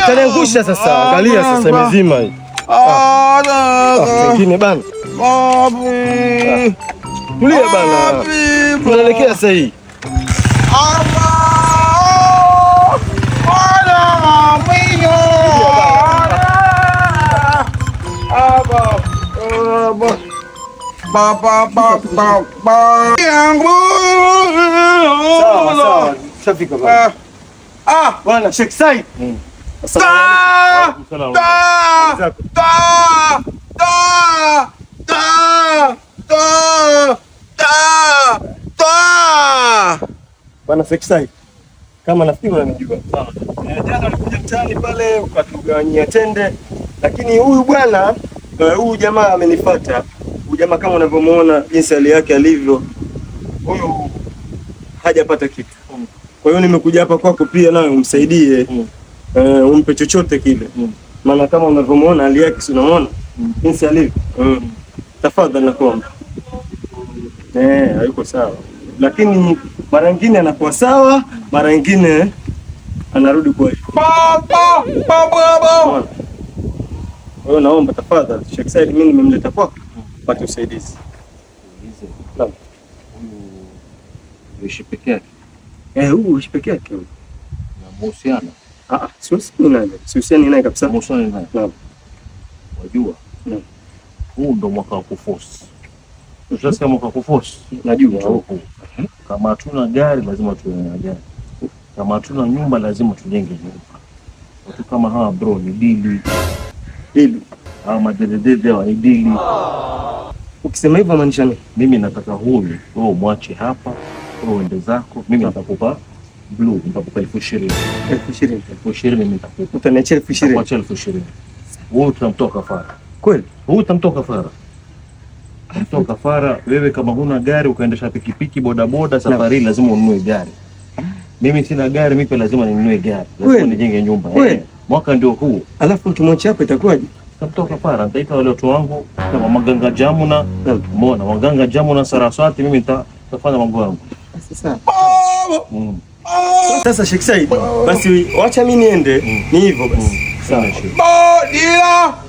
Taniangusha sasa, angalia sasa imezima hii. Nyingine bana. Tulia bana. Tunaelekea sasa hii. Sawa. Shafika bana. Bwana Sheikh Said. Bwana Sheikh Said, kama nafikiri unanijua. Jana nilikuja mtaani pale ukatugawanyia tende, lakini huyu bwana huyu jamaa amenifuata. Huyu jamaa kama unavyomuona jinsi hali yake alivyo, huyu hajapata kitu. Kwa hiyo nimekuja hapa kwako pia nawe umsaidie. Umpe chochote kile. Maana kama unavyomuona hali yake si unamuona jinsi alivyo. Tafadhali nakuomba. Hayuko sawa. Lakini mara nyingine anakuwa sawa, mara nyingine anarudi kwa baba. Wewe naomba tafadhali Sheikh Said, mimi nimemleta kwako pate usaidizi. Naam. Uishi peke yake. Huyu uishi peke yake. Na mahusiano. Siusiani naye kabisa. Mahusiano naye. Naam. Wajua. Huu ndo mwaka wa kuforce. Tunasema mwaka wa kuforce. Najua huko. Kama hatuna gari lazima tuwe na gari. Kama hatuna nyumba lazima tujenge nyumba. Watu kama hawa bro ni dili. Hawa madedede wa dili. Ukisema hivyo maanisha nini? Mimi nataka huyu wewe mwache hapa, wewe uende zako. Mimi nitakupa blue, nitakupa 20,000. 20,000 mimi nitakupa. Utaniachia 20,000. Nitakuachia 20,000. Wewe utamtoka kafara. Kweli? Wewe utamtoka kafara. Utamtoka kafara. Wewe kama huna gari ukaendesha pikipiki bodaboda safari lazima ununue gari. Mimi sina gari, mimi lazima ninunue gari. Lazima nijenge nyumba. Mwaka ndio huu. Alafu mtumwache hapa itakuwaje? Utamtoka kafara. Nitaita wale watu wangu kama Maganga Jamuna, umeona Maganga Jamuna Saraswati, mimi nitafanya mambo yangu. Sasa. Sasa Sheikh Said, basi wacha mimi niende. Ni hivyo basi. Sawa.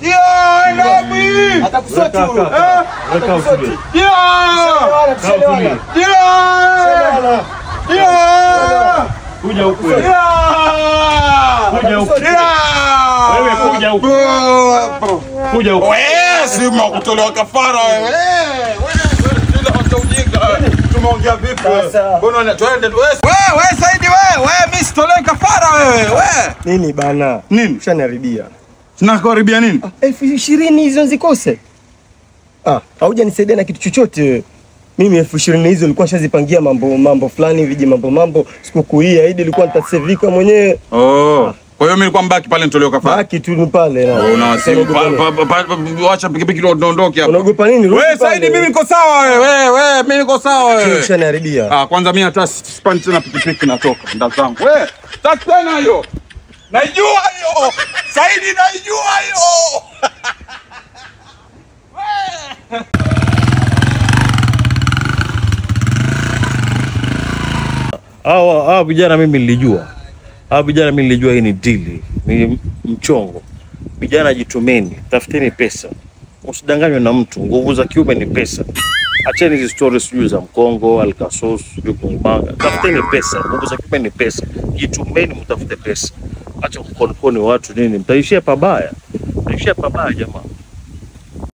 Dia nabii. Atakusoti huyo. Atakusoti. Dia. Kuja huku wewe. Kuja huku. Wewe kuja huku. Kuja huku. Wewe si mkutolewa kafara wewe. Wewe ndio ujinga. Tumeongea vipi? Mbona twende wewe Saidi wewe mimi sitolewa kafara wewe. Nini bana? Nini? Ushaniharibia. Tunakuharibia nini? 20,000 hizo nzikose. Haujanisaidia na kitu chochote. Mimi 20,000 hizo nilikuwa nishazipangia mambo fulani viji mambo sikukuu hii Eid ilikuwa nitasevika mwenyewe. Kwa hiyo mimi nilikuwa mbaki pale nitolewa kafara. Baki tu pale na. Unawasimu acha pikipiki ondoke hapa. Unaogopa nini? Wewe Saidi mimi niko sawa wewe mimi niko sawa wewe. Ushaniharibia. Kwanza mimi hata sipani tena pikipiki natoka ndio zangu. Wewe sasa tena hiyo. Naijua hiyo. Saidi naijua hiyo. Hawa vijana mimi nilijua. Hii ni dili, ni mchongo. Vijana jitumeni, tafuteni pesa. Usidanganywe na mtu, nguvu za kiume ni pesa. Acheni hizo stories sijui za mkongo, alkasos, sijui kumanga. Tafuteni pesa, nguvu za kiume ni pesa. Jitumeni mtafute pesa. Acha kukonkoni watu nini, mtaishia pabaya. Mtaishia pabaya jamaa.